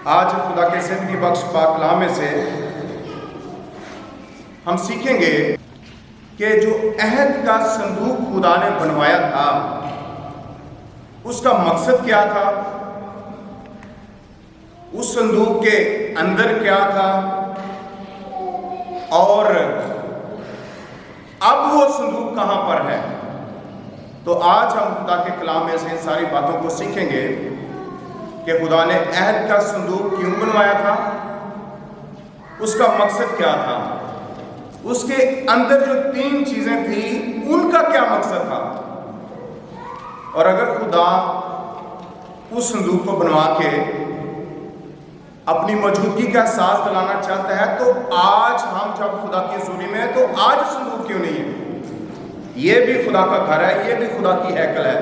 آج خدا کے زندگی بخش پاک کلام میں سے ہم سیکھیں گے کہ جو عہد کا صندوق خدا نے بنوایا تھا اس کا مقصد کیا تھا، اس صندوق کے اندر کیا تھا، اور اب وہ صندوق کہاں پر ہے۔ تو آج ہم خدا کے کلام میں سے ان ساری باتوں کو سیکھیں گے کہ خدا نے عہد کا صندوق کیوں بنوایا تھا، اس کا مقصد کیا تھا، اس کے اندر جو 3 چیزیں تھیں ان کا کیا مقصد تھا، اور اگر خدا اس صندوق کو بنوا کے اپنی موجودگی کا احساس دلانا چاہتا ہے تو آج ہم جب خدا کی حضوری میں ہیں تو آج صندوق کیوں نہیں ہے؟ یہ بھی خدا کا گھر ہے، یہ بھی خدا کی ہیکل ہے،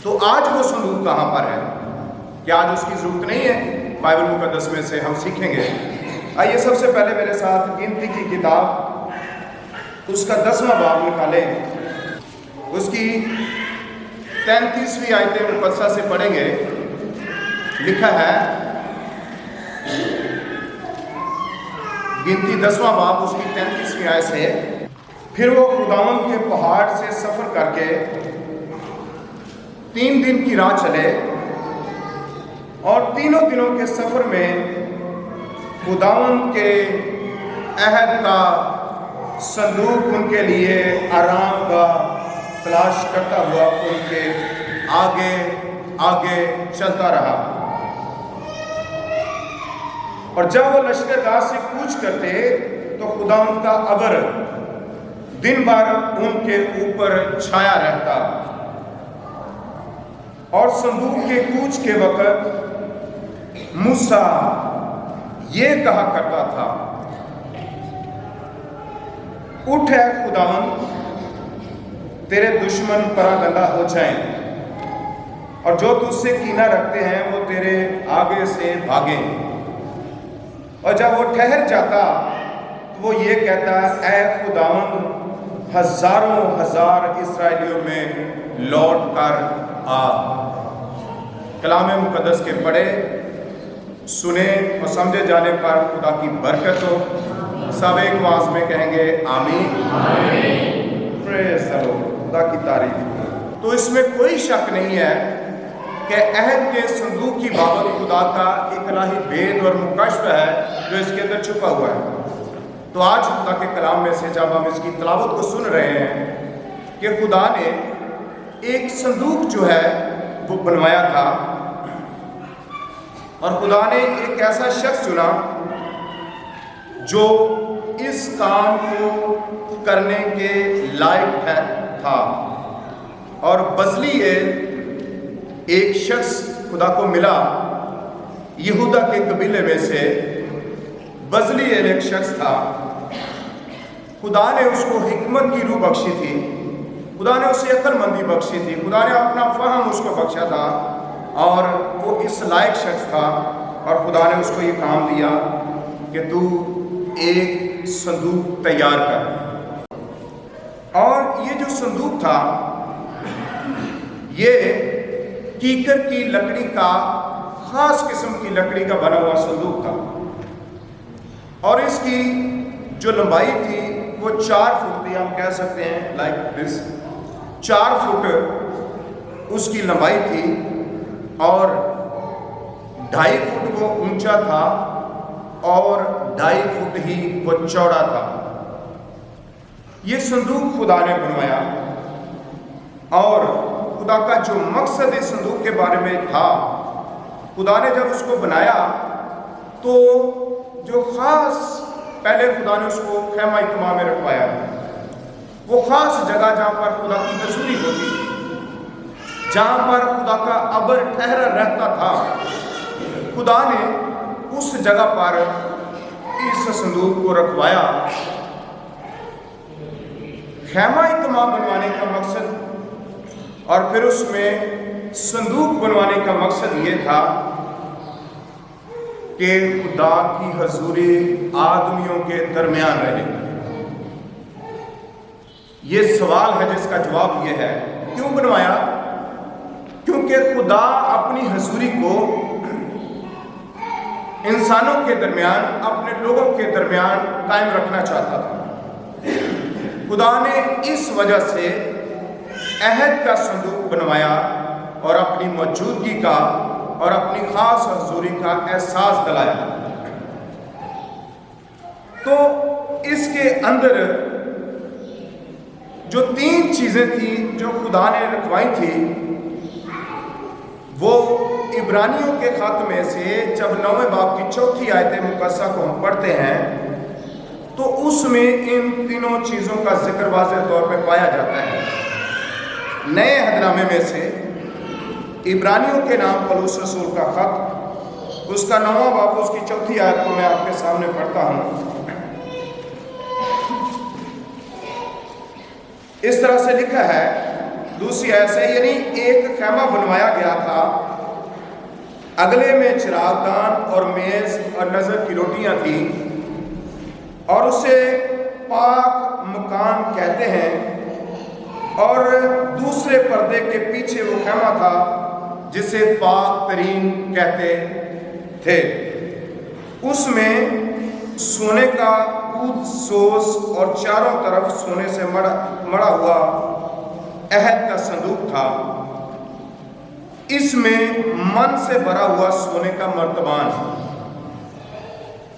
تو آج وہ صندوق کہاں پر ہے؟ کیا آج اس کی ضرورت نہیں ہے؟ بائبل مقدس میں سے ہم سیکھیں گے۔ آئیے سب سے پہلے میرے ساتھ گنتی کی کتاب اس کا 10واں باب نکالیں، اس کی 33ویں آیت مقدسہ سے پڑھیں گے۔ لکھا ہے گنتی 10واں باب اس کی 33ویں آیت سے، پھر وہ خداوند کے پہاڑ سے سفر کر کے 3 دن کی راہ چلے، اور 3 دنوں کے سفر میں خداوند کے عہد کا صندوق ان کے لیے آرام کا تلاش کرتا ہوا ان کے آگے آگے چلتا رہا۔ اور جب وہ لشکرگاہ سے کوچ کرتے تو خداوند کا ابر دن بھر ان کے اوپر چھایا رہتا، اور صندوق کے کوچ کے وقت موسیٰ یہ کہا کرتا تھا، اٹھ اے خداوند، تیرے دشمن پراگندہ ہو جائیں، اور جو تجھ سے کینہ رکھتے ہیں وہ تیرے آگے سے بھاگیں۔ اور جب وہ ٹھہر جاتا تو وہ یہ کہتا، اے خداوند، ہزاروں ہزار اسرائیلیوں میں لوٹ کر آ۔ کلام مقدس کے پڑھے، سنیں اور سمجھے جانے پر خدا کی برکت ہو۔ سب ایک آواز میں کہیں گے آمین۔ پریز دی لارڈ، خدا کی تعریف۔ تو اس میں کوئی شک نہیں ہے کہ عہد کے صندوق کی بابت خدا کا ایک الہی بید اور مکشف ہے جو اس کے اندر چھپا ہوا ہے۔ تو آج خدا کے کلام میں سے جب ہم اس کی تلاوت کو سن رہے ہیں کہ خدا نے ایک صندوق جو ہے وہ بنوایا تھا، اور خدا نے ایک ایسا شخص چنا جو اس کام کو کرنے کے لائق تھا، اور بزلیل ایک شخص خدا کو ملا، یہودا کے قبیلے میں سے بزلیل ایک شخص تھا۔ خدا نے اس کو حکمت کی روح بخشی تھی، خدا نے اسے عقل مندی بخشی تھی، خدا نے اپنا فہم اس کو بخشا تھا، اور وہ اس لائق شخص تھا، اور خدا نے اس کو یہ کام دیا کہ تو ایک صندوق تیار کر۔ اور یہ جو صندوق تھا یہ کیکر کی لکڑی کا، خاص قسم کی لکڑی کا بنا ہوا صندوق تھا، اور اس کی جو لمبائی تھی وہ 4 فٹ تھی، ہم کہہ سکتے ہیں لائک دس، 4 فٹ اس کی لمبائی تھی، اور 2.5 فٹ وہ اونچا تھا، اور 2.5 فٹ ہی وہ چوڑا تھا۔ یہ صندوق خدا نے بنوایا، اور خدا کا جو مقصد اس صندوق کے بارے میں تھا، خدا نے جب اس کو بنایا تو جو خاص پہلے خدا نے اس کو خیمہ اجتماع میں رکھوایا، وہ خاص جگہ جہاں پر خدا کی حضوری ہوتی تھی، جہاں پر خدا کا ابر ٹھہرا رہتا تھا، خدا نے اس جگہ پر اس صندوق کو رکھوایا۔ خیمہ اجتماع بنوانے کا مقصد اور پھر اس میں صندوق بنوانے کا مقصد یہ تھا کہ خدا کی حضوری آدمیوں کے درمیان رہے۔ یہ سوال ہے جس کا جواب یہ ہے، کیوں بنوایا؟ کیونکہ خدا اپنی حضوری کو انسانوں کے درمیان، اپنے لوگوں کے درمیان قائم رکھنا چاہتا تھا۔ خدا نے اس وجہ سے عہد کا صندوق بنوایا اور اپنی موجودگی کا اور اپنی خاص حضوری کا احساس دلایا۔ تو اس کے اندر جو 3 چیزیں تھیں جو خدا نے رکھوائی تھی، وہ عبرانیوں کے خط میں سے جب 9ویں باب کی 4 آیت مقدسہ کو ہم پڑھتے ہیں تو اس میں ان تینوں چیزوں کا ذکر واضح طور پہ پایا جاتا ہے۔ نئے عہد نامے میں سے عبرانیوں کے نام پولس رسول کا خط، اس کا 9واں باب، اس کی 4 آیت کو میں آپ کے سامنے پڑھتا ہوں۔ اس طرح سے لکھا ہے، دوسری آیت سے، یعنی ایک خیمہ بنوایا گیا تھا، اگلے میں چراغ دان اور میز اور نظر کی روٹیاں تھیں، اور اسے پاک مکان کہتے ہیں، اور دوسرے پردے کے پیچھے وہ خیمہ تھا جسے پاک ترین کہتے تھے۔ اس میں سونے کا عود سوز اور چاروں طرف سونے سے مڑا ہوا عہد کا صندوق تھا۔ اس میں من سے بھرا ہوا سونے کا مرتبان۔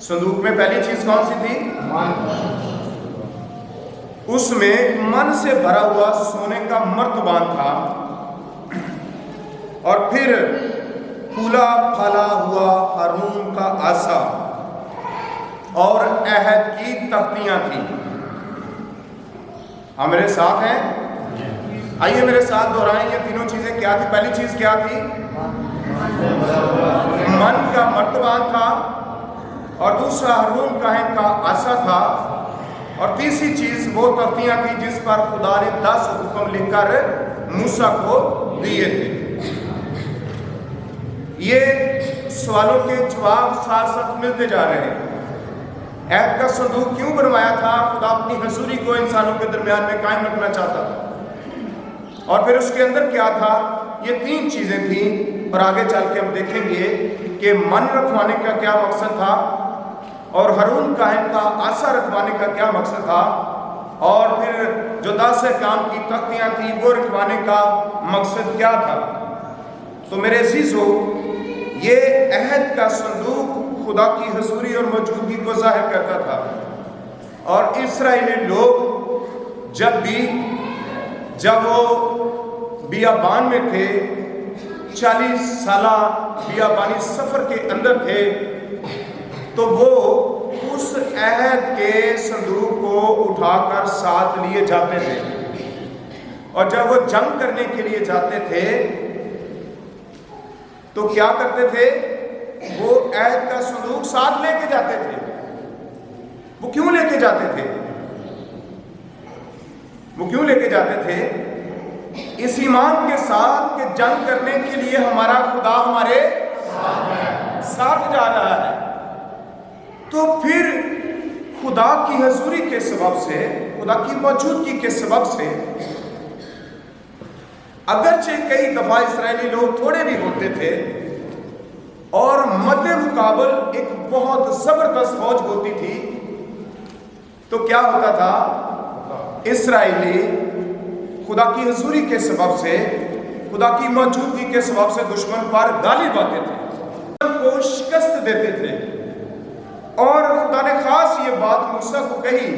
صندوق میں پہلی چیز کون سی تھی؟ اس میں من سے بھرا ہوا سونے کا مرتبان تھا، اور پھر پھولا پھلا ہوا ہارون کا عصا اور عہد کی تختیاں تھیں۔ ہاں میرے ساتھ ہیں؟ آئیے میرے ساتھ دہرائیں یہ تینوں چیزیں کیا تھی۔ پہلی چیز کیا تھی؟ من کا مرتبان تھا، اور دوسرا ہارون کاہن کا عصا تھا، اور تیسری چیز وہ تختیاں تھیں جس پر خدا نے 10 حکم لکھ کر موسیٰ کو دیے تھے۔ یہ سوالوں کے جواب ساتھ ساتھ ملتے جا رہے ہیں۔ عہد کا صندوق کیوں بنوایا تھا؟ خدا اپنی حضوری کو انسانوں کے درمیان میں قائم رکھنا چاہتا تھا، اور پھر اس کے اندر کیا تھا؟ یہ 3 چیزیں تھیں، اور آگے چل کے ہم دیکھیں گے کہ من رکھوانے کا کیا مقصد تھا، اور ہارون کاہن کا عصا رکھوانے کا کیا مقصد تھا، اور پھر جو 10 احکام کی تختیاں تھیں وہ رکھوانے کا مقصد کیا تھا۔ تو میرے عزیزو، یہ عہد کا صندوق خدا کی حضوری اور موجودگی کو ظاہر کرتا تھا، اور اسرائیلی لوگ جب وہ بیابان میں تھے، 40 سالہ بیابانی سفر کے اندر تھے، تو وہ اس عہد کے صندوق کو اٹھا کر ساتھ لیے جاتے تھے، اور جب وہ جنگ کرنے کے لیے جاتے تھے تو کیا کرتے تھے؟ وہ عہد کا صندوق ساتھ لے کے جاتے تھے۔ وہ کیوں لے کے جاتے تھے؟ وہ کیوں لے کے جاتے تھے؟ اس ایمان کے ساتھ کہ جنگ کرنے کے لیے ہمارا خدا ہمارے ساتھ جا رہا ہے۔ تو پھر خدا کی حضوری کے سبب سے، خدا کی موجودگی کے سبب سے، اگرچہ کئی دفعہ اسرائیلی لوگ تھوڑے بھی ہوتے تھے، اور مد مقابل ایک بہت زبردست فوج ہوتی تھی، تو کیا ہوتا تھا؟ اسرائیلی خدا کی حضوری کے سبب سے، خدا کی موجودگی کے سبب سے دشمن پر غالب آتے تھے، دشمن کو شکست دیتے تھے۔ اور خدا نے خاص یہ بات موسیٰ کو کہی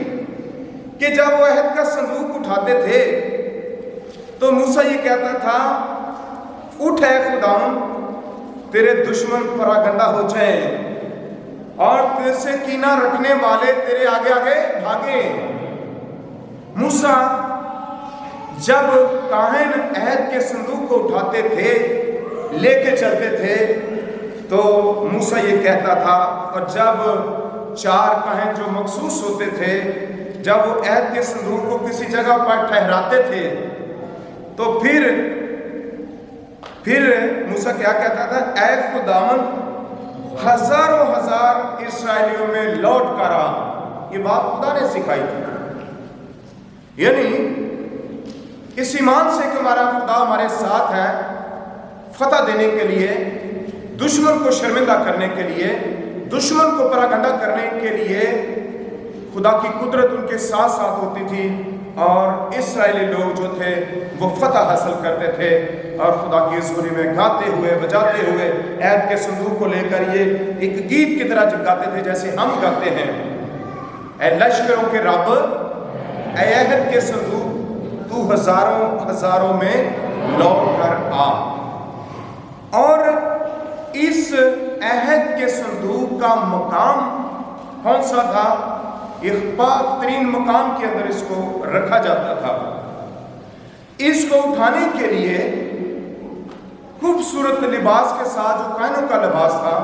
کہ جب وہ عہد کا صندوق اٹھاتے تھے تو موسیٰ یہ کہتا تھا، اٹھ اے خداوند، تیرے دشمن پراگندہ ہو جائیں، اور تیرے سے کینہ رکھنے والے تیرے آگے آگے بھاگیں۔ موسیٰ جب کاہن عہد کے صندوق کو اٹھاتے تھے، لے کے چلتے تھے، تو موسیٰ یہ کہتا تھا، اور جب 4 کاہن جو مخصوص ہوتے تھے، جب وہ عہد کے صندوق کو کسی جگہ پر ٹھہراتے تھے، تو پھر موسیٰ کیا کہتا تھا؟ اے خداوند، ہزاروں ہزار اسرائیلیوں میں لوٹ کر آ۔ یہ بات خدا نے سکھائی تھی، یعنی اس ایمان سے کہ ہمارا خدا ہمارے ساتھ ہے، فتح دینے کے لیے، دشمن کو شرمندہ کرنے کے لیے، دشمن کو پراگنڈا کرنے کے لیے خدا کی قدرت ان کے ساتھ ساتھ ہوتی تھی، اور اسرائیلی لوگ جو تھے وہ فتح حاصل کرتے تھے، اور خدا کی حضوری میں گاتے ہوئے بجاتے ہوئے عہد کے صندوق کو لے کر یہ ایک گیت کی طرح جب گاتے تھے جیسے ہم گاتے ہیں، اے لشکروں کے رب، اے عہد کے صندوق، تو ہزاروں ہزاروں میں لوٹ کر آ۔ اور اس عہد کے صندوق کا مقام کون سا تھا؟ ایک پاک ترین مقام کے اندر اس کو رکھا جاتا تھا۔ اس کو اٹھانے کے لیے خوبصورت لباس کے ساتھ جو کہنوں کا لباس تھا،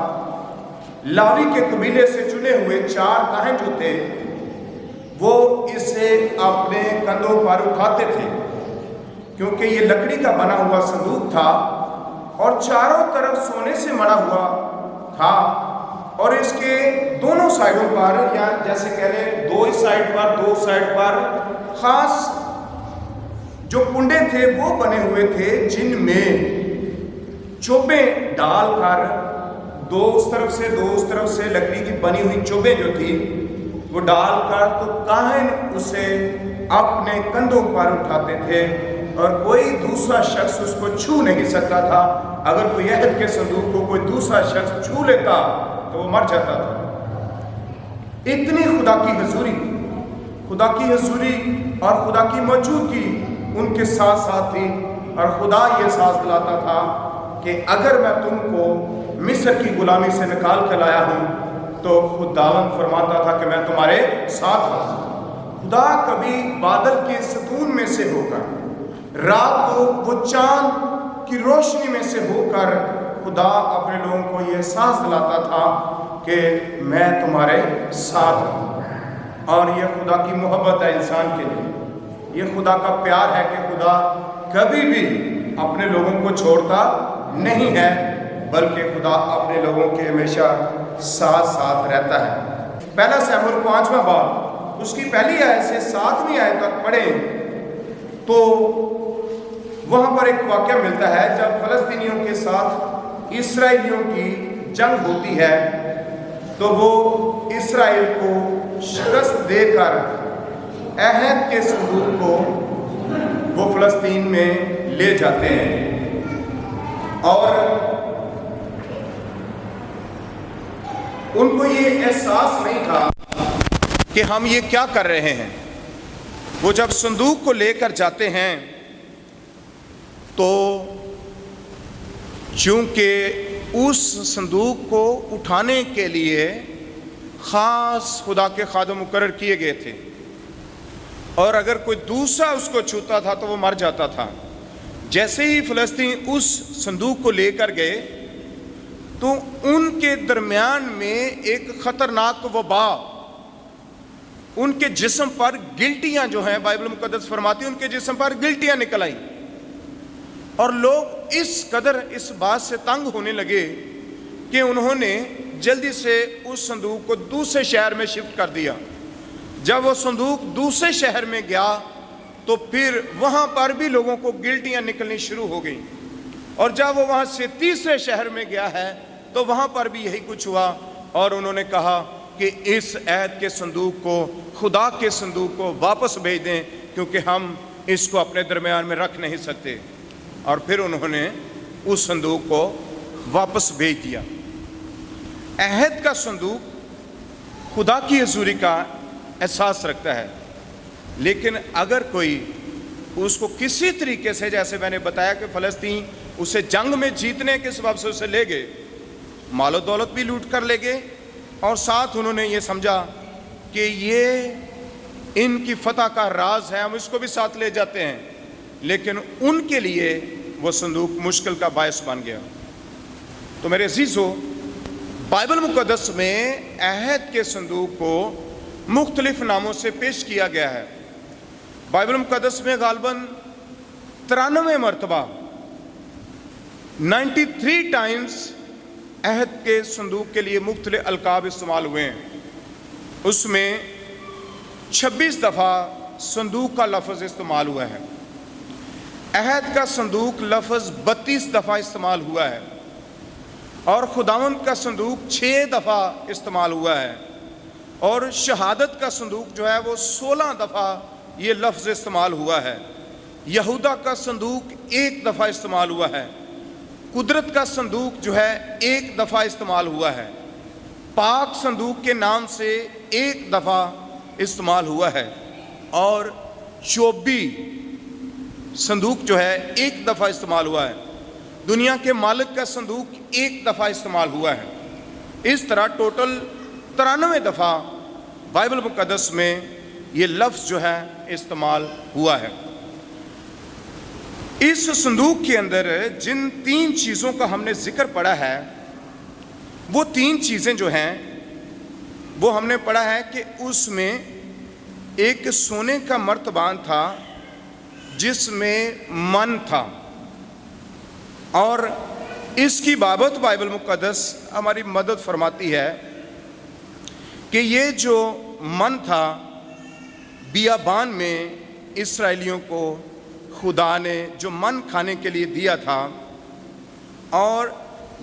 لاوی کے قبیلے سے چنے ہوئے 4 کاہن جو تھے وہ اسے اپنے کندھوں پر اٹھاتے تھے، کیونکہ یہ لکڑی کا بنا ہوا صندوق تھا اور چاروں طرف سونے سے مڑا ہوا تھا، اور اس کے دونوں سائڈوں پر، یا جیسے کہہ لیں 2 سائڈ پر خاص جو کنڈے تھے وہ بنے ہوئے تھے، جن میں چوبیں ڈال کر دو اس طرف سے لکڑی کی بنی ہوئی چوبیں جو تھی وہ ڈال کر تو کاہن اسے اپنے کندھوں پر اٹھاتے تھے، اور کوئی دوسرا شخص اس کو چھو نہیں سکتا تھا۔ اگر کوئی عہد کے صندوق کو کوئی دوسرا شخص چھو لیتا تو وہ مر جاتا تھا۔ اتنی خدا کی حضوری اور خدا کی موجودگی ان کے ساتھ ساتھ تھی، اور خدا یہ احساس دلاتا تھا کہ اگر میں تم کو مصر کی غلامی سے نکال کر لایا ہوں تو خداوند فرماتا تھا کہ میں تمہارے ساتھ ہوں۔ خدا کبھی بادل کے ستون میں سے ہو کر، رات کو وہ چاند کی روشنی میں سے ہو کر خدا اپنے لوگوں کو یہ احساس دلاتا تھا کہ میں تمہارے ساتھ ہوں۔ اور یہ خدا کی محبت ہے انسان کے لیے، یہ خدا کا پیار ہے کہ خدا کبھی بھی اپنے لوگوں کو چھوڑتا نہیں ہے، بلکہ خدا اپنے لوگوں کے ہمیشہ ساتھ ساتھ رہتا ہے۔ پہلا سموئیل 5واں باب اس کی پہلی آیت سے 7ویں آیت تک پڑھیں تو وہاں پر ایک واقعہ ملتا ہے جب فلسطینیوں کے ساتھ اسرائیلیوں کی جنگ ہوتی ہے تو وہ اسرائیل کو شکست دے کر عہد کے صندوق کو وہ فلسطین میں لے جاتے ہیں، اور ان کو یہ احساس نہیں تھا کہ ہم یہ کیا کر رہے ہیں۔ وہ جب صندوق کو لے کر جاتے ہیں تو چونکہ اس صندوق کو اٹھانے کے لیے خاص خدا کے خادم مقرر کیے گئے تھے، اور اگر کوئی دوسرا اس کو چھوتا تھا تو وہ مر جاتا تھا۔ جیسے ہی فلسطین اس صندوق کو لے کر گئے تو ان کے درمیان میں ایک خطرناک وبا، ان کے جسم پر گلٹیاں جو ہیں، بائبل مقدس فرماتی ہے ان کے جسم پر گلٹیاں نکل آئیں، اور لوگ اس قدر اس بات سے تنگ ہونے لگے کہ انہوں نے جلدی سے اس صندوق کو دوسرے شہر میں شفٹ کر دیا۔ جب وہ صندوق دوسرے شہر میں گیا تو پھر وہاں پر بھی لوگوں کو گلٹیاں نکلنی شروع ہو گئیں، اور جب وہ وہاں سے تیسرے شہر میں گیا ہے تو وہاں پر بھی یہی کچھ ہوا، اور انہوں نے کہا کہ اس عہد کے صندوق کو، خدا کے صندوق کو واپس بھیج دیں، کیونکہ ہم اس کو اپنے درمیان میں رکھ نہیں سکتے۔ اور پھر انہوں نے اس صندوق کو واپس بھیج دیا۔ عہد کا صندوق خدا کی حضوری کا احساس رکھتا ہے، لیکن اگر کوئی اس کو کسی طریقے سے، جیسے میں نے بتایا کہ فلسطین اسے جنگ میں جیتنے کے سبب سے اسے لے گئے، مال و دولت بھی لوٹ کر لے گئے، اور ساتھ انہوں نے یہ سمجھا کہ یہ ان کی فتح کا راز ہے، ہم اس کو بھی ساتھ لے جاتے ہیں، لیکن ان کے لیے وہ صندوق مشکل کا باعث بن گیا۔ تو میرے عزیزو، بائبل مقدس میں عہد کے صندوق کو مختلف ناموں سے پیش کیا گیا ہے۔ بائبل مقدس میں غالباً 93 مرتبہ 93 ٹائمز عہد کے صندوق کے لیے مختلف القاب استعمال ہوئے ہیں۔ اس میں 26 دفعہ صندوق کا لفظ استعمال ہوا ہے۔ عہد کا صندوق لفظ 32 دفعہ استعمال ہوا ہے، اور خداوند کا صندوق 6 دفعہ استعمال ہوا ہے، اور شہادت کا صندوق جو ہے وہ 16 دفعہ یہ لفظ استعمال ہوا ہے۔ یہودا کا صندوق 1 دفعہ استعمال ہوا ہے۔ قدرت کا صندوق جو ہے 1 دفعہ استعمال ہوا ہے۔ پاک صندوق کے نام سے 1 دفعہ استعمال ہوا ہے، اور چوبی صندوق جو ہے 1 دفعہ استعمال ہوا ہے۔ دنیا کے مالک کا صندوق 1 دفعہ استعمال ہوا ہے۔ اس طرح ٹوٹل 93 دفعہ بائبل مقدس میں یہ لفظ جو ہے استعمال ہوا ہے۔ اس صندوق کے اندر جن 3 چیزوں کا ہم نے ذکر پڑھا ہے، وہ 3 چیزیں جو ہیں وہ ہم نے پڑھا ہے کہ اس میں ایک سونے کا مرتبان تھا جس میں من تھا، اور اس کی بابت بائبل مقدس ہماری مدد فرماتی ہے کہ یہ جو من تھا بیابان میں اسرائیلیوں کو خدا نے جو من کھانے کے لیے دیا تھا، اور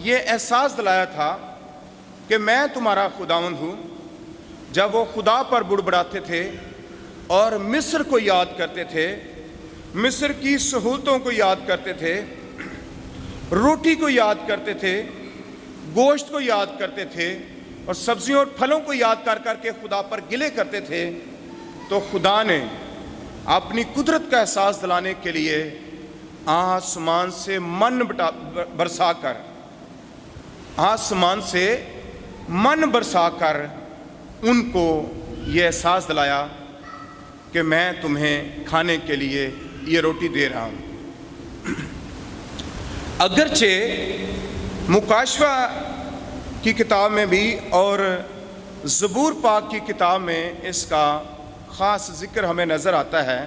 یہ احساس دلایا تھا کہ میں تمہارا خداوند ہوں۔ جب وہ خدا پر بڑبڑاتے تھے اور مصر کو یاد کرتے تھے، مصر کی سہولتوں کو یاد کرتے تھے، روٹی کو یاد کرتے تھے، گوشت کو یاد کرتے تھے، اور سبزیوں اور پھلوں کو یاد کر کر کے خدا پر گلے کرتے تھے، تو خدا نے اپنی قدرت کا احساس دلانے کے لیے آسمان سے من برسا کر ان کو یہ احساس دلایا کہ میں تمہیں کھانے کے لیے یہ روٹی دے رہا ہوں۔ اگرچہ مکاشفہ کی کتاب میں بھی اور زبور پاک کی کتاب میں اس کا خاص ذکر ہمیں نظر آتا ہے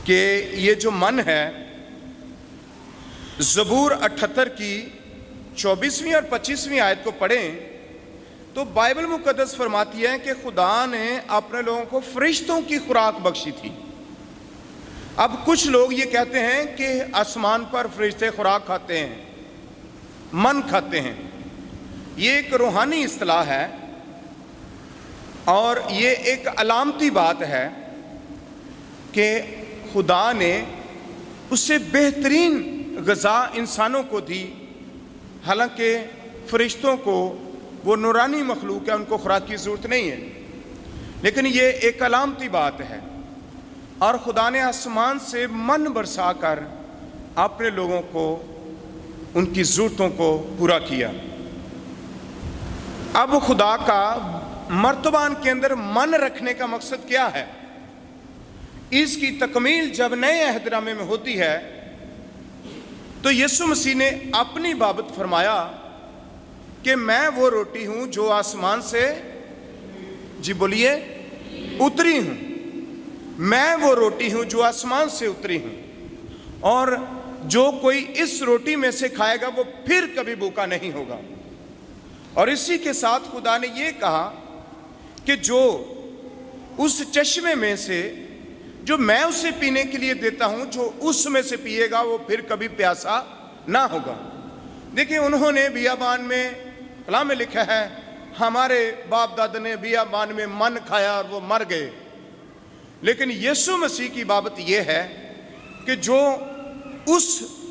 کہ یہ جو من ہے، زبور 78 کی 24ویں اور 25ویں آیت کو پڑھیں تو بائبل مقدس فرماتی ہے کہ خدا نے اپنے لوگوں کو فرشتوں کی خوراک بخشی تھی۔ اب کچھ لوگ یہ کہتے ہیں کہ آسمان پر فرشتے خوراک کھاتے ہیں، من کھاتے ہیں۔ یہ ایک روحانی اصطلاح ہے، اور یہ ایک علامتی بات ہے کہ خدا نے اس سے بہترین غذا انسانوں کو دی، حالانکہ فرشتوں کو وہ نورانی مخلوق ہے، ان کو خوراک کی ضرورت نہیں ہے، لیکن یہ ایک علامتی بات ہے۔ اور خدا نے آسمان سے من برسا کر اپنے لوگوں کو ان کی ضرورتوں کو پورا کیا۔ اب خدا کا مرتبان کے اندر من رکھنے کا مقصد کیا ہے؟ اس کی تکمیل جب نئے عہد نامے میں ہوتی ہے تو یسوع مسیح نے اپنی بابت فرمایا کہ میں وہ روٹی ہوں جو آسمان سے، جی بولیے، اتری ہوں۔ میں وہ روٹی ہوں جو آسمان سے اتری ہوں، اور جو کوئی اس روٹی میں سے کھائے گا وہ پھر کبھی بھوکا نہیں ہوگا۔ اور اسی کے ساتھ خدا نے یہ کہا کہ جو اس چشمے میں سے جو میں اسے پینے کے لیے دیتا ہوں، جو اس میں سے پیے گا وہ پھر کبھی پیاسا نہ ہوگا۔ دیکھیں، انہوں نے بیابان میں، کلام میں لکھا ہے، ہمارے باپ دادا نے بیابان میں من کھایا اور وہ مر گئے، لیکن یسوع مسیح کی بابت یہ ہے کہ جو اس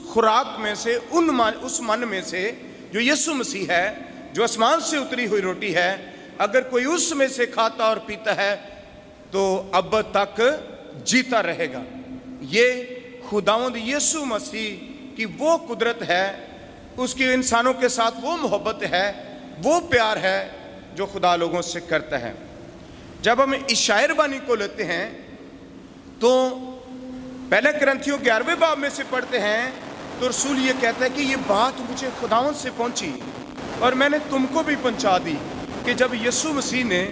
خوراک میں سے، اس من میں سے جو یسوع مسیح ہے، جو آسمان سے اتری ہوئی روٹی ہے، اگر کوئی اس میں سے کھاتا اور پیتا ہے تو اب تک جیتا رہے گا۔ یہ خداوند یسوع مسیح کی وہ قدرت ہے، اس کی انسانوں کے ساتھ وہ محبت ہے، وہ پیار ہے جو خدا لوگوں سے کرتا ہے۔ جب ہم اشعیا بانی کو لیتے ہیں تو پہلے کرنتھیوں 11ویں باب میں سے پڑھتے ہیں تو رسول یہ کہتا ہے کہ یہ بات مجھے خداوند سے پہنچی اور میں نے تم کو بھی پہنچا دی کہ جب یسوع مسیح نے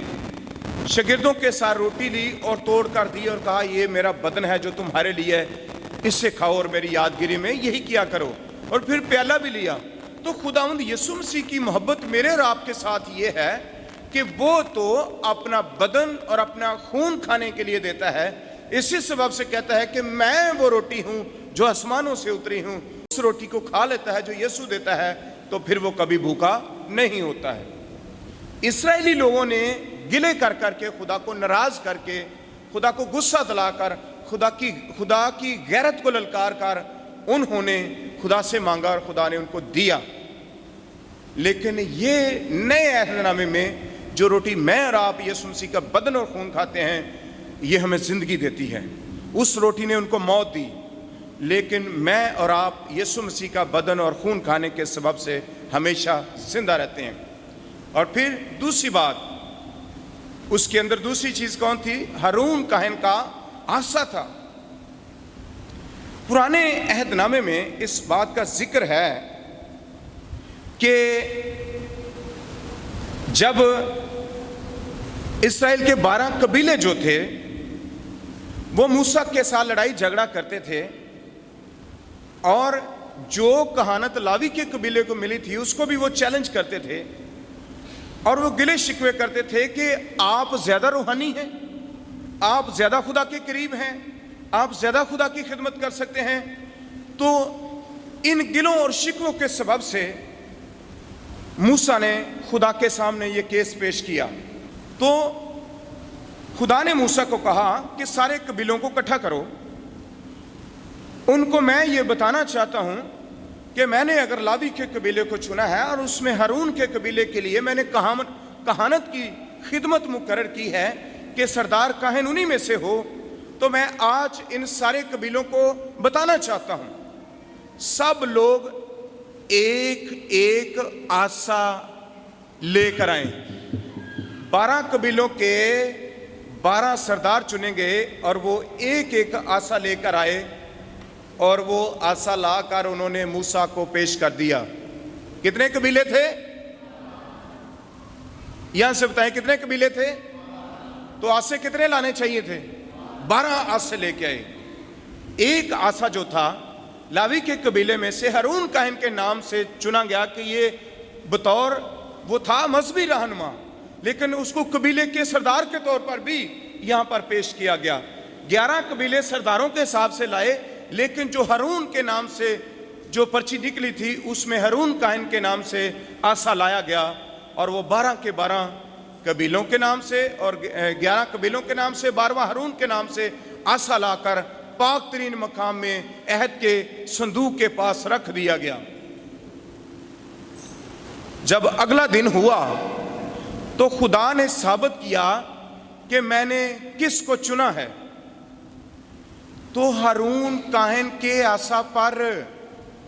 شاگردوں کے ساتھ روٹی لی اور توڑ کر دی اور کہا یہ میرا بدن ہے جو تمہارے لیے، اس سے کھاؤ اور میری یادگیری میں یہی کیا کرو، اور پھر پیالہ بھی لیا، تو خداوند یسوع مسیح کی محبت میرے اور آپ کے ساتھ یہ ہے کہ وہ تو اپنا بدن اور اپنا خون کھانے کے لیے دیتا ہے۔ اسی سبب سے کہتا ہے کہ میں وہ روٹی ہوں جو آسمانوں سے اتری ہوں۔ اس روٹی کو کھا لیتا ہے جو یسوع دیتا ہے، تو پھر وہ کبھی بھوکا نہیں ہوتا ہے۔ اسرائیلی لوگوں نے گلے کر کر کے، خدا کو ناراض کر کے، خدا کو غصہ دلا کر، خدا کی غیرت کو للکار کر انہوں نے خدا سے مانگا اور خدا نے ان کو دیا۔ لیکن یہ نئے عہد نامے میں جو روٹی میں اور آپ یسوع مسیح کا بدن اور خون کھاتے ہیں، یہ ہمیں زندگی دیتی ہے۔ اس روٹی نے ان کو موت دی، لیکن میں اور آپ یسوع مسیح کا بدن اور خون کھانے کے سبب سے ہمیشہ زندہ رہتے ہیں۔ اور پھر دوسری بات، اس کے اندر دوسری چیز کون تھی؟ ہارون کاہن کا آسا تھا۔ پرانے عہد نامے میں اس بات کا ذکر ہے کہ جب اسرائیل کے 12 قبیلے جو تھے وہ موسیٰ کے ساتھ لڑائی جھگڑا کرتے تھے، اور جو کہانت لاوی کے قبیلے کو ملی تھی اس کو بھی وہ چیلنج کرتے تھے، اور وہ گلے شکوے کرتے تھے کہ آپ زیادہ روحانی ہیں، آپ زیادہ خدا کے قریب ہیں، آپ زیادہ خدا کی خدمت کر سکتے ہیں۔ تو ان گلوں اور شکووں کے سبب سے موسیٰ نے خدا کے سامنے یہ کیس پیش کیا۔ تو خدا نے موسیٰ کو کہا کہ سارے قبیلوں کو اکٹھا کرو، ان کو میں یہ بتانا چاہتا ہوں کہ میں نے اگر لاوی کے قبیلے کو چنا ہے اور اس میں ہارون کے قبیلے کے لیے میں نے کہانت کی خدمت مقرر کی ہے کہ سردار کاہن انہی میں سے ہو، تو میں آج ان سارے قبیلوں کو بتانا چاہتا ہوں، سب لوگ ایک ایک آسا لے کر آئیں۔ 12 قبیلوں کے 12 سردار چنے گئے اور وہ ایک ایک آسا لے کر آئے، اور وہ آسا لا کر انہوں نے موسیٰ کو پیش کر دیا۔ کتنے قبیلے تھے؟ یہاں سے بتائیں کتنے قبیلے تھے؟ تو آسے کتنے لانے چاہیے تھے؟ 12 آسے لے کے آئے۔ ایک آسا جو تھا لاوی کے قبیلے میں سے ہارون کاہن کے نام سے چنا گیا کہ یہ بطور وہ تھا مذہبی رہنما، لیکن اس کو قبیلے کے سردار کے طور پر بھی یہاں پر پیش کیا گیا۔ 11 قبیلے سرداروں کے حساب سے لائے، لیکن جو ہارون کے نام سے جو پرچی نکلی تھی اس میں ہارون کاہن کے نام سے آسا لایا گیا، اور وہ 12 کے 12 قبیلوں کے نام سے اور 11 قبیلوں کے نام سے 12واں ہارون کے نام سے آسا لا کر پاک ترین مقام میں عہد کے صندوق کے پاس رکھ دیا گیا۔ جب اگلا دن ہوا تو خدا نے ثابت کیا کہ میں نے کس کو چنا ہے، تو ہارون کاہن کے آسا پر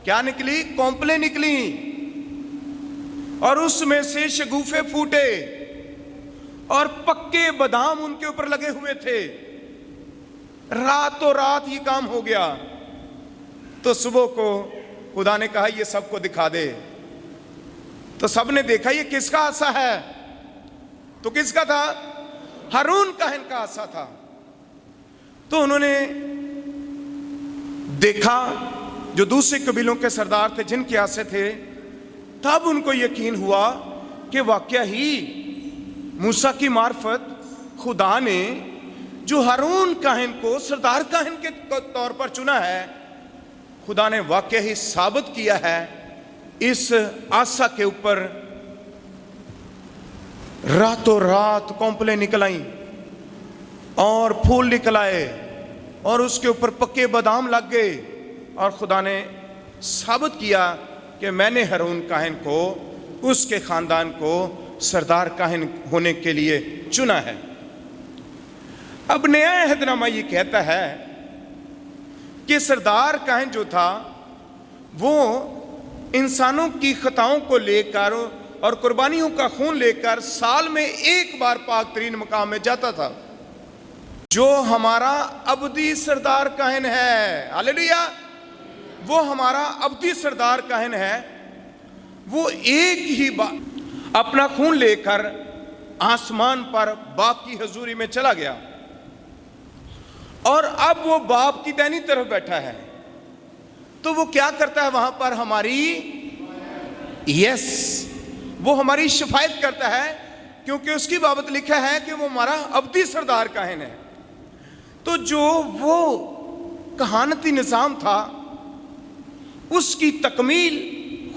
کیا نکلی؟ کونپلیں نکلی، اور اس میں سے شگوفے پھوٹے اور پکے بادام ان کے اوپر لگے ہوئے تھے۔ راتوں رات یہ کام ہو گیا۔ تو صبح کو خدا نے کہا یہ سب کو دکھا دے، تو سب نے دیکھا یہ کس کا آسا ہے؟ تو کس کا تھا؟ ہارون کاہن کا آسا تھا۔ تو انہوں نے دیکھا، جو دوسرے قبیلوں کے سردار تھے جن کے آسے تھے، تب ان کو یقین ہوا کہ واقعہ ہی موسیٰ کی معرفت خدا نے جو ہارون کاہن کو سردار کاہن کے طور پر چنا ہے، خدا نے واقعہ ہی ثابت کیا ہے۔ اس آسا کے اوپر راتوں رات کونپلیں نکل آئیں اور پھول نکل آئے، اور اس کے اوپر پکے بادام لگ گئے، اور خدا نے ثابت کیا کہ میں نے ہارون کاہن کو، اس کے خاندان کو سردار کاہن ہونے کے لیے چنا ہے۔ اب نیا عہد نامہ یہ کہتا ہے کہ سردار کاہن جو تھا وہ انسانوں کی خطاؤں کو لے کر اور قربانیوں کا خون لے کر سال میں ایک بار پاک ترین مقام میں جاتا تھا۔ جو ہمارا ابدی سردار کاہن ہے، ہاللیلویا، وہ ہمارا ابدی سردار کاہن ہے، وہ ایک ہی بار اپنا خون لے کر آسمان پر باپ کی حضوری میں چلا گیا، اور اب وہ باپ کی دائنی طرف بیٹھا ہے۔ تو وہ کیا کرتا ہے وہاں پر؟ وہ ہماری شفاعت کرتا ہے، کیونکہ اس کی بابت لکھا ہے کہ وہ ہمارا ابدی سردار کاہن ہے۔ تو جو وہ کہانتی نظام تھا اس کی تکمیل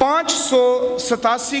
587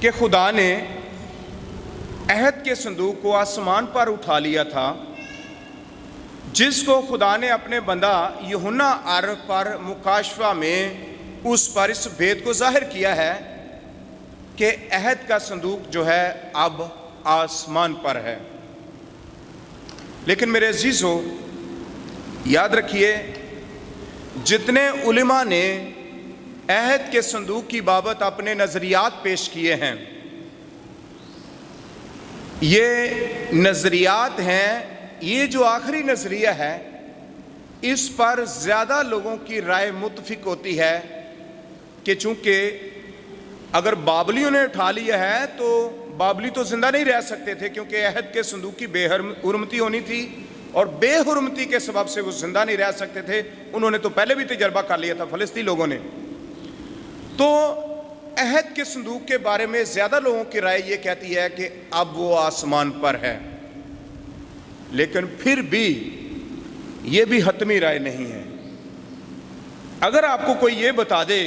کہ خدا نے عہد کے صندوق کو آسمان پر اٹھا لیا تھا، جس کو خدا نے اپنے بندہ یوحنا عارف پر مکاشفہ میں اس پر اس بھید کو ظاہر کیا ہے کہ عہد کا صندوق جو ہے اب آسمان پر ہے۔ لیکن میرے عزیزو، یاد رکھیے، جتنے علماء نے عہد کے صندوق کی بابت اپنے نظریات پیش کیے ہیں، یہ نظریات ہیں، یہ جو آخری نظریہ ہے اس پر زیادہ لوگوں کی رائے متفق ہوتی ہے کہ چونکہ اگر بابلیوں نے اٹھا لیا ہے تو بابلی تو زندہ نہیں رہ سکتے تھے، کیونکہ عہد کے صندوق کی بے حرمتی ہونی تھی، اور بے حرمتی کے سبب سے وہ زندہ نہیں رہ سکتے تھے۔ انہوں نے تو پہلے بھی تجربہ کر لیا تھا فلسطینی لوگوں نے۔ تو عہد کے صندوق کے بارے میں زیادہ لوگوں کی رائے یہ کہتی ہے کہ اب وہ آسمان پر ہے، لیکن پھر بھی یہ بھی حتمی رائے نہیں ہے۔ اگر آپ کو کوئی یہ بتا دے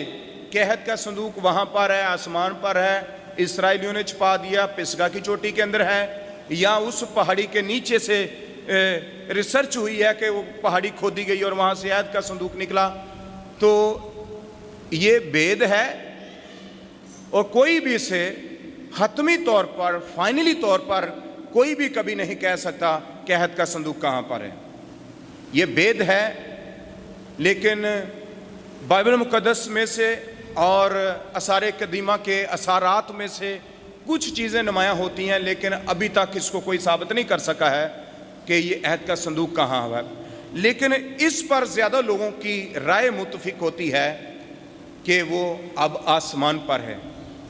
کہ عہد کا صندوق وہاں پر ہے، آسمان پر ہے، اسرائیلیوں نے چھپا دیا، پسگا کی چوٹی کے اندر ہے، یا اس پہاڑی کے نیچے سے ریسرچ ہوئی ہے کہ وہ پہاڑی کھودی گئی اور وہاں سے عہد کا صندوق نکلا، تو یہ بھید ہے، اور کوئی بھی اسے حتمی طور پر، فائنلی طور پر کوئی بھی کبھی نہیں کہہ سکتا کہ عہد کا صندوق کہاں پر ہے۔ یہ بھید ہے، لیکن بائبل مقدس میں سے اور آثار قدیمہ کے اثارات میں سے کچھ چیزیں نمایاں ہوتی ہیں، لیکن ابھی تک اس کو کوئی ثابت نہیں کر سکا ہے کہ یہ عہد کا صندوق کہاں ہے۔ لیکن اس پر زیادہ لوگوں کی رائے متفق ہوتی ہے کہ وہ اب آسمان پر ہے۔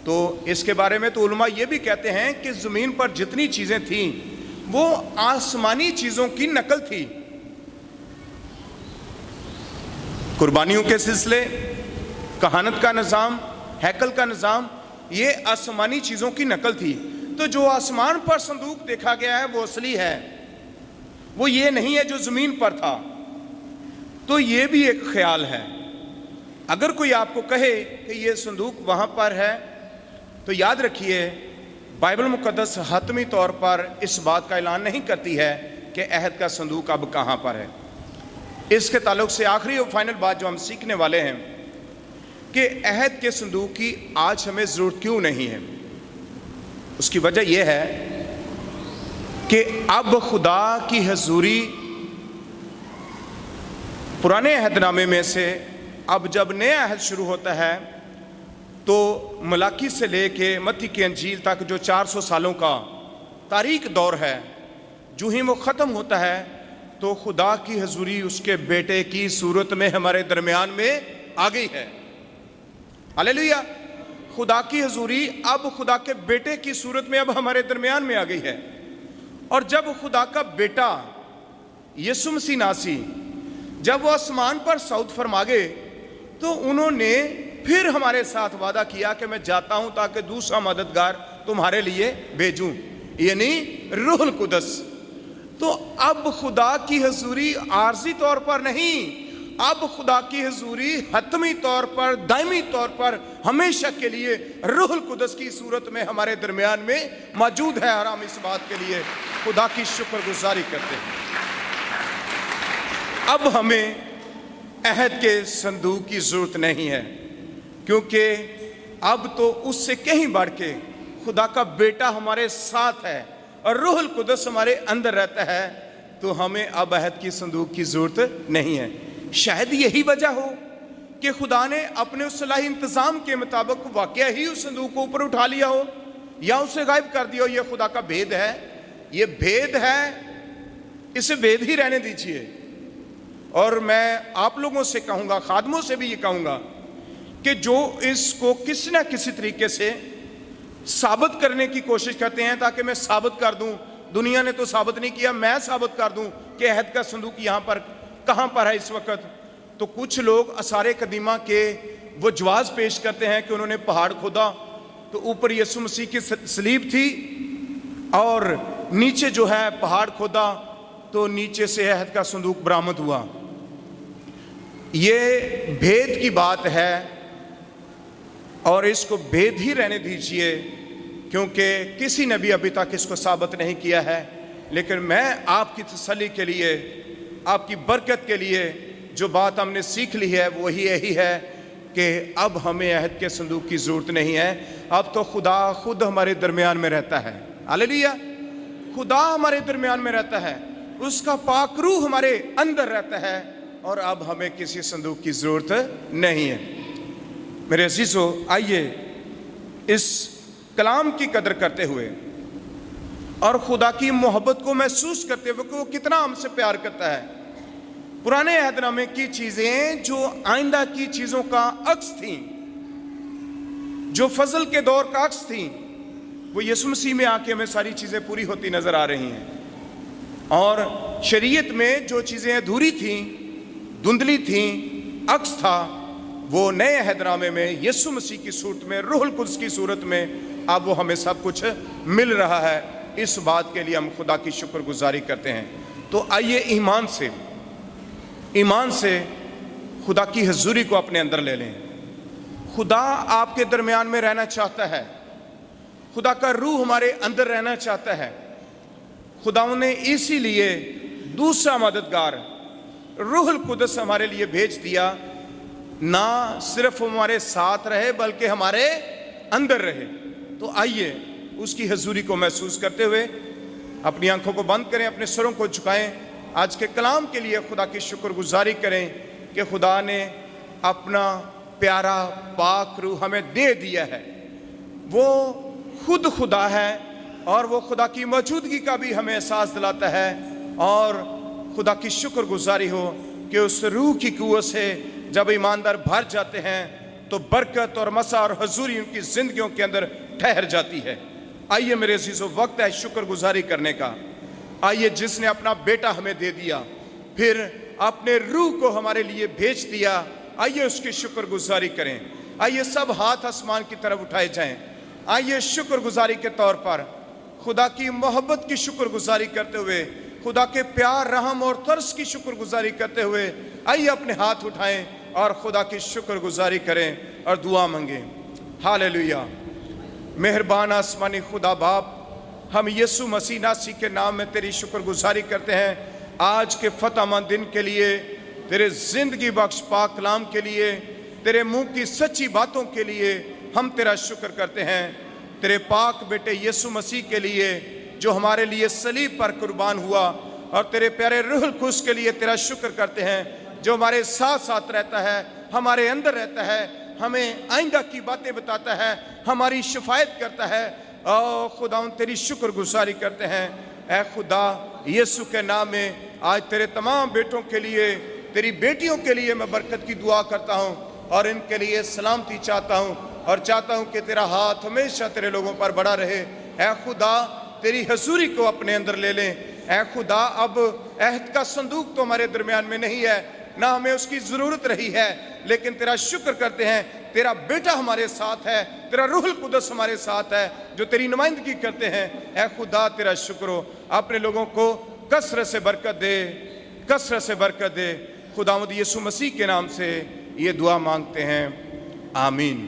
تو اس کے بارے میں تو علماء یہ بھی کہتے ہیں کہ زمین پر جتنی چیزیں تھیں وہ آسمانی چیزوں کی نقل تھی۔ قربانیوں کے سلسلے، کہانت کا نظام، ہیکل کا نظام، یہ آسمانی چیزوں کی نقل تھی۔ تو جو آسمان پر صندوق دیکھا گیا ہے وہ اصلی ہے، وہ یہ نہیں ہے جو زمین پر تھا۔ تو یہ بھی ایک خیال ہے۔ اگر کوئی آپ کو کہے کہ یہ صندوق وہاں پر ہے، تو یاد رکھیے بائبل مقدس حتمی طور پر اس بات کا اعلان نہیں کرتی ہے کہ عہد کا صندوق اب کہاں پر ہے۔ اس کے تعلق سے آخری اور فائنل بات جو ہم سیکھنے والے ہیں کہ عہد کے صندوق کی آج ہمیں ضرورت کیوں نہیں ہے، اس کی وجہ یہ ہے کہ اب خدا کی حضوری پرانے عہد نامے میں سے اب جب نیا عہد شروع ہوتا ہے تو ملاکی سے لے کے متی کی انجیل تک جو 400 سالوں کا تاریک دور ہے، جو ہی وہ ختم ہوتا ہے تو خدا کی حضوری اس کے بیٹے کی صورت میں ہمارے درمیان میں آ گئی ہے۔ ہاللیلویا! خدا کی حضوری اب خدا کے بیٹے کی صورت میں اب ہمارے درمیان میں آ گئی ہے۔ اور جب خدا کا بیٹا یسوع مسیح ناسی جب وہ آسمان پر صعود فرما گئے تو انہوں نے پھر ہمارے ساتھ وعدہ کیا کہ میں جاتا ہوں تاکہ دوسرا مددگار تمہارے لیے بھیجوں، یعنی روح القدس۔ تو اب خدا کی حضوری عارضی طور پر نہیں، اب خدا کی حضوری حتمی طور پر، دائمی طور پر، ہمیشہ کے لیے روح القدس کی صورت میں ہمارے درمیان میں موجود ہے، اور ہم اس بات کے لیے خدا کی شکر گزاری کرتے ہیں۔ اب ہمیں عہد کے صندوق کی ضرورت نہیں ہے، کیونکہ اب تو اس سے کہیں بڑھ کے خدا کا بیٹا ہمارے ساتھ ہے اور روح القدس ہمارے اندر رہتا ہے، تو ہمیں اب عہد کی صندوق کی ضرورت نہیں ہے۔ شاید یہی وجہ ہو کہ خدا نے اپنے اس صلاحی انتظام کے مطابق واقعہ ہی اس صندوق کو اوپر اٹھا لیا ہو یا اسے غائب کر دیا ہو۔ یہ خدا کا بھید ہے، یہ بھید ہے، اسے بھید ہی رہنے دیجیے۔ اور میں آپ لوگوں سے کہوں گا، خادموں سے بھی یہ کہوں گا کہ جو اس کو کسی نہ کسی طریقے سے ثابت کرنے کی کوشش کرتے ہیں تاکہ میں ثابت کر دوں، دنیا نے تو ثابت نہیں کیا، میں ثابت کر دوں کہ عہد کا صندوق یہاں پر کہاں پر ہے اس وقت، تو کچھ لوگ آثار قدیمہ کے وہ جواز پیش کرتے ہیں کہ انہوں نے پہاڑ کھودا تو اوپر یسوع مسیح کی صلیب تھی، اور نیچے جو ہے پہاڑ کھودا تو نیچے سے عہد کا صندوق برآمد ہوا۔ یہ بھید کی بات ہے، اور اس کو بھید ہی رہنے دیجئے۔ کیونکہ کسی نے بھی ابھی تک اس کو ثابت نہیں کیا ہے، لیکن میں آپ کی تسلی کے لیے، آپ کی برکت کے لیے جو بات ہم نے سیکھ لی ہے وہی یہی ہے کہ اب ہمیں عہد کے صندوق کی ضرورت نہیں ہے، اب تو خدا خود ہمارے درمیان میں رہتا ہے۔ ہاللیلویہ! خدا ہمارے درمیان میں رہتا ہے، اس کا پاک روح ہمارے اندر رہتا ہے، اور اب ہمیں کسی صندوق کی ضرورت نہیں ہے۔ میرے عزیزو، آئیے اس کلام کی قدر کرتے ہوئے اور خدا کی محبت کو محسوس کرتے ہوئے کہ وہ کتنا ہم سے پیار کرتا ہے، پرانے عہد نامے کی چیزیں جو آئندہ کی چیزوں کا عکس تھیں، جو فضل کے دور کا عکس تھیں، وہ یسوع مسیح میں آ کے ہمیں ساری چیزیں پوری ہوتی نظر آ رہی ہیں۔ اور شریعت میں جو چیزیں ادھوری تھیں، دھندلی تھیں، عکس تھا، وہ نئے عہد نامے میں یسوع مسیح کی صورت میں، روح القدس کی صورت میں اب وہ ہمیں سب کچھ مل رہا ہے۔ اس بات کے لیے ہم خدا کی شکر گزاری کرتے ہیں۔ تو آئیے ایمان سے خدا کی حضوری کو اپنے اندر لے لیں۔ خدا آپ کے درمیان میں رہنا چاہتا ہے، خدا کا روح ہمارے اندر رہنا چاہتا ہے۔ خدا نے اسی لیے دوسرا مددگار روح القدس ہمارے لیے بھیج دیا، نہ صرف ہمارے ساتھ رہے بلکہ ہمارے اندر رہے۔ تو آئیے اس کی حضوری کو محسوس کرتے ہوئے اپنی آنکھوں کو بند کریں، اپنے سروں کو جھکائیں، آج کے کلام کے لیے خدا کی شکر گزاری کریں کہ خدا نے اپنا پیارا پاک روح ہمیں دے دیا ہے۔ وہ خود خدا ہے اور وہ خدا کی موجودگی کا بھی ہمیں احساس دلاتا ہے، اور خدا کی شکر گزاری ہو کہ اس روح کی قوت سے جب ایماندار بھر جاتے ہیں تو برکت اور مسا اور حضوری ان کی زندگیوں کے اندر ٹھہر جاتی ہے۔ آئیے میرے عزیزو، وقت ہے شکر گزاری کرنے کا۔ آئیے، جس نے اپنا بیٹا ہمیں دے دیا، پھر اپنے روح کو ہمارے لیے بھیج دیا، آئیے اس کی شکر گزاری کریں۔ آئیے سب ہاتھ آسمان کی طرف اٹھائے جائیں۔ آئیے شکر گزاری کے طور پر خدا کی محبت کی شکر گزاری کرتے ہوئے، خدا کے پیار، رحم اور ترس کی شکر گزاری کرتے ہوئے آئیے اپنے ہاتھ اٹھائیں اور خدا کی شکر گزاری کریں اور دعا مانگیں۔ ہاللیلویہ! مہربان آسمانی خدا باپ، ہم یسوع مسیح ناصری کے نام میں تیری شکر گزاری کرتے ہیں آج کے فتح مند دن کے لیے، تیرے زندگی بخش پاک کلام کے لیے، تیرے منہ کی سچی باتوں کے لیے ہم تیرا شکر کرتے ہیں۔ تیرے پاک بیٹے یسوع مسیح کے لیے جو ہمارے لیے صلیب پر قربان ہوا، اور تیرے پیارے روح القدس کے لیے تیرا شکر کرتے ہیں جو ہمارے ساتھ ساتھ رہتا ہے، ہمارے اندر رہتا ہے، ہمیں آئندہ کی باتیں بتاتا ہے، ہماری شفاعت کرتا ہے۔ او خدا، تیری شکر گزاری کرتے ہیں۔ اے خدا، یسوع کے نام میں آج تیرے تمام بیٹوں کے لیے، تیری بیٹیوں کے لیے میں برکت کی دعا کرتا ہوں، اور ان کے لیے سلامتی چاہتا ہوں، اور چاہتا ہوں کہ تیرا ہاتھ ہمیشہ تیرے لوگوں پر بڑا رہے۔ اے خدا، تیری حضوری کو اپنے اندر لے لیں۔ اے خدا، اب عہد کا صندوق تو ہمارے درمیان میں نہیں ہے، نہ ہمیں اس کی ضرورت رہی ہے، لیکن تیرا شکر کرتے ہیں تیرا بیٹا ہمارے ساتھ ہے، تیرا روح القدس ہمارے ساتھ ہے جو تیری نمائندگی کرتے ہیں۔ اے خدا، تیرا شکر ہو، اپنے لوگوں کو کثرت سے برکت دے، کثرت سے برکت دے۔ خداوند یسوع مسیح کے نام سے یہ دعا مانگتے ہیں، آمین۔